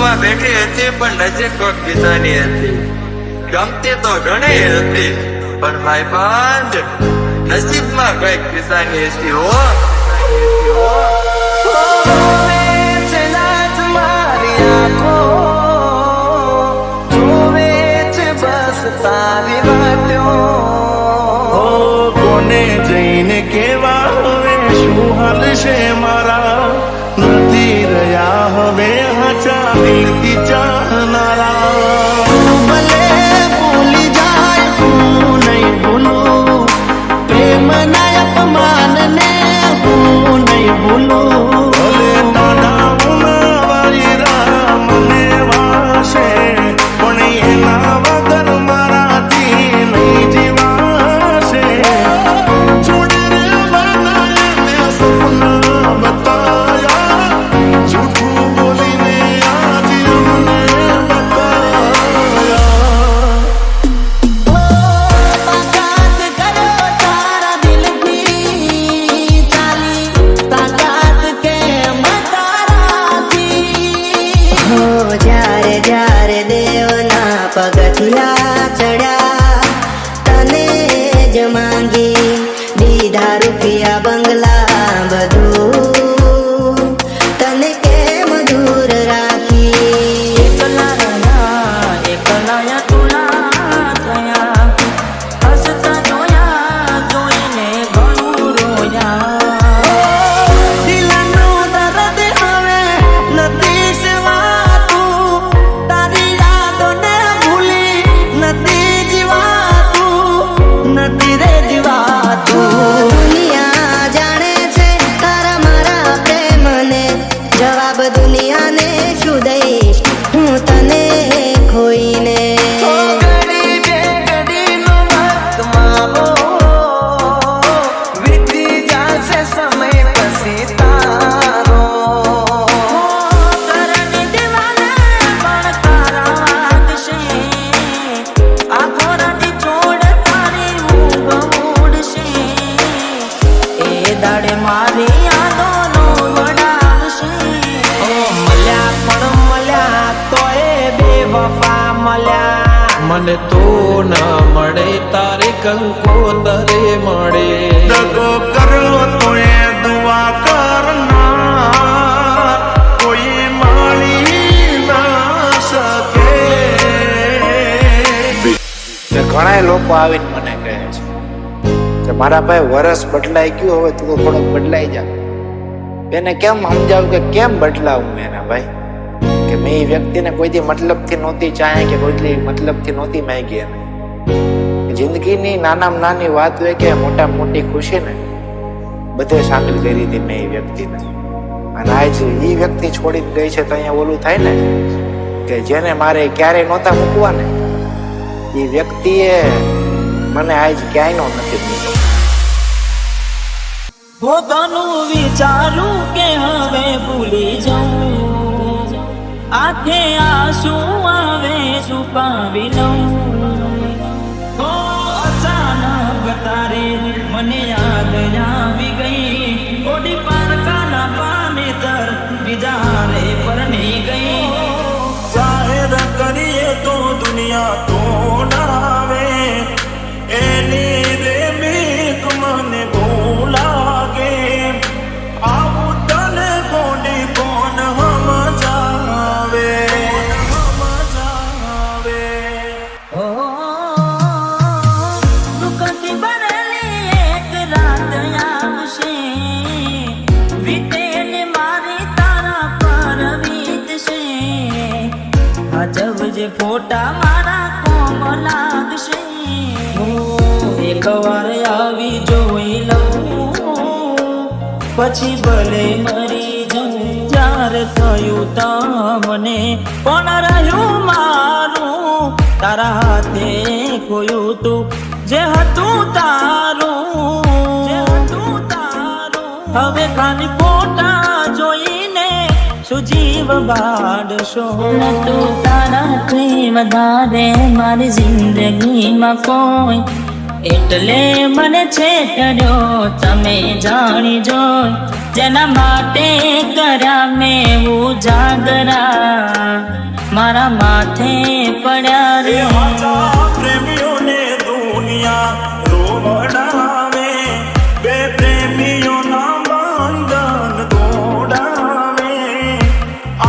બાજુમાં બેઠી હતી પણ નજીક કોક બીજાની હતી. ગમતી તો ઘણી હતી પણ ભાઈ બંધ નસીબમાં કઈક બીજાની હતી. તારી વાટ્યો કોને જઈને કેવા હવે શું હાલશે મારા નથી રહ્યા હવે હાચા દિલથી ચાહનારા. ભલે ભૂલી જાય હું નહીં ભૂલું પ્રેમના અપમાનને હું નહીં ભૂલું. ભલે દાદા ઉનાવારી રા મને વાસે પણ એના વગર મારાથી નહીં જીવાશે. જોડે રે બનાયા તે સપના બતાયા જૂઠું બોલીને આજ અમને બતાયા. તાકાત કરો તારા દિલથી ચાલી તાકાત કેમ તારાથી. જ્યારે જ્યારે દેવના પગથિયા ચડ્યા તને જ માંગી દીધા રૂપિયા બંગલા બધું તને કેમ દૂર રાખી. એકલા રહ્યા એકલા તુલા થયા હસતા જોયા જોઈને ઘણું રોયા. દિલનું દર્દ હવે નથી સેવાતું તારી યાદોને ભૂલી નથી જીવાતું નથી રે જીવાતું. દુનિયા જાણે છે તારા મારા પ્રેમને જવાબ દુનિયાને શું દઈશ હું તને ખોઈને. ઘડી બે ઘડીનો વખત મારો વીતી જાશે સમય પછી તારો. કરણી દેવાને પણ તારા વાગશે આખો રાતી છોડ તારી ઊંઘ ઉડશે. એ દાડે મારી યાદોનો વડાવશે. મળ્યા પણ મળ્યા તોય બેવફા મળ્યા. મને તો ના મળે તારે કંકોતરે મળે. દગો કર્યો તોય દુઆ કરનાર કોઈ મારી ના શકે. ઘણા લોકો આવીને મને કહે છે કે મારા ભાઈ વરસ બદલાઈ ગયું હવે તું તો થોડોક બદલાઈ જા. એને કેમ સમજાવું કે કેમ બદલાવું એના ભાઈ કે મેં એ વ્યક્તિને કોઈથી મતલબથી નહોતી ચાહે કે કોઈ મતલબથી નહોતી માંગી. એને જિંદગીની નાનામાં નાની વાત હોય કે મોટામાં મોટી ખુશી ને બધે સામેલ કરી હતી મેં એ વ્યક્તિને. અને આજ એ વ્યક્તિ છોડી ગઈ છે તો અહીંયા ઓલું થાય ને કે જેને મારે ક્યારેય નહોતા મૂકવા ને એ વ્યક્તિએ મને આજ ક્યાંયનો નથી મૂક્યો. પોતાનું વિચારું કે હવે ભૂલી જાઉં આંખે આંસુ આવે છુપાવી લઉં. અચાનક તારે મને યાદ આવી ગઈ ઓડી પારકાના પાનેતર બીજા રે પરણી ગઈ. જાહેર કરીએ તો દુનિયા તોડાવે એની રે બીક મને ભૂલાગે. આવું તને કોડી કોણ સમજાવે સમજાવે. દુઃખથી ભરેલી એક રાત આવશે વીતેલી મારી તારા પર વીતશે. અજબ જે ફોટા મારા કોમ લાગશે. એક વાર આવી જોઈ લઉં પછી ભલે મરી જાઉં. જ્યારે થયું તમને પણ રહ્યું મારું તારા હાથે ખોયું તું જે હતું તારું હવે ખાલી ફોટા જોઈને શું જીવ બાળશો. તું તારા પ્રેમ ધારે મારી જિંદગીમાં કોઈ એટલે મને છેતર્યો તમે જાણી જો, જેના માટે કર્યા મેં ઉજાગરા, મારા માથે પડ્યા રે રે. હાચા પ્રેમીઓને દુનિયા રોવડાવે, બે પ્રેમીઓના બંધન તોડાવે.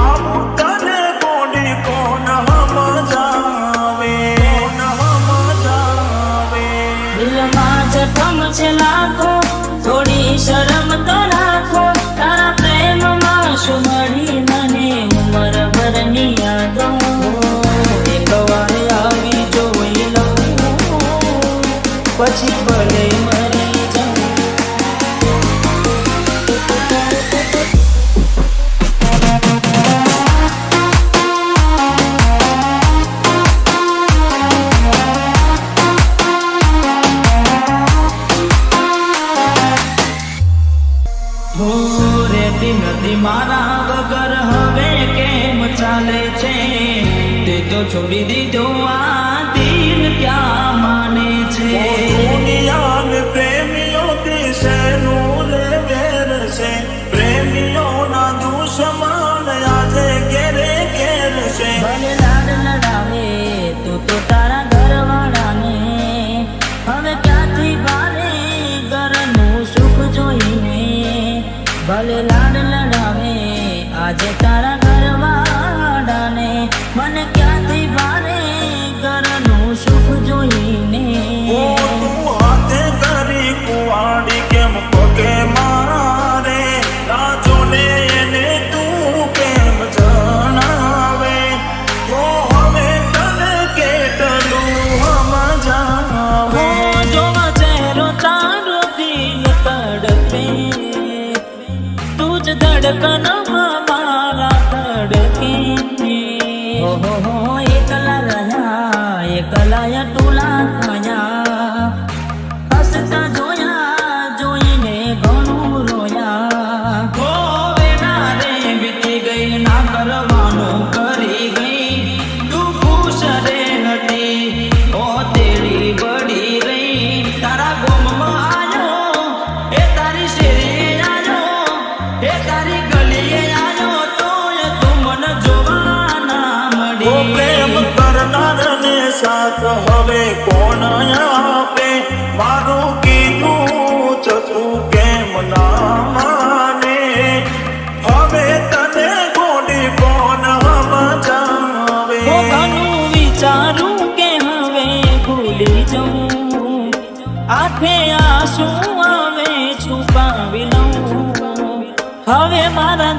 આવું તને કોડી કોણ સમજાવે, કોણ સમજાવે. દિલમાં જખમ છે લાખો, થોડી શરમ તો રાખો, તારા પ્રેમમાં શું મળી મને ઉંમર ભરની યાદો. એક વાર આવી જોઈ લઉં, પછી ભલે મરી જાઉં. રેતી નથી મારા વગર હવે કેમ ચાલે છે, તે તો છોડી દીધો આ દિલ ક્યાં માને છે. દુનિયાને પ્રેમીઓથી શેનું રે વેર છે, પ્રેમીઓના દુશ્મન આજે ઘેરે ઘેર છે. ભલે લાડ લડાવે તું તો તારા ઘરવાળાને, હવે ક્યાંથી ભારે ઘરનું સુખ જોઈને. ભલે લાડ લડાવે આજે તારા ઘરવાળાને, મને ક્યાંથી ભારે ઘરનું સુખ જોઈને. ઓ તું હાથે કરી કુવાડી કેમ પગે મારે, રાજોને એને તું કેમ જણાવે. ઓ હવે તને કેટલું સમજાવે. જોવા ચહેરો તારો દિલ તડપે, તું જ ધડકનમાં મારા ધડકે. ઓહો એકલા રહ્યા એકલા ટોલા થયા, હસતા જોયા જોઈને ઘણું રોયા. વેના રે વીતી ગઈ ના કરવાનું કરી ગઈ, તું ખુશ રે હતી ઓ તેડી બળી રહી. તારા ગોમમાં આવ્યો એ તારી શેરીએ આવ્યો, એ તારી ગલીએ આવ્યો, તોય તું મને જોવા ના ઓ મળી. પ્રેમ કરનારને સાથ હવે કોણ આપે, મારું કીધું છતું કેમ ના માને. હવે તને ગોડી કોણ સમજાવે. ઘણું વિચારું કે હવે ભૂલી જાઉં, આંખે આંસુ આવે છુપાવી લઉં. હવે મારા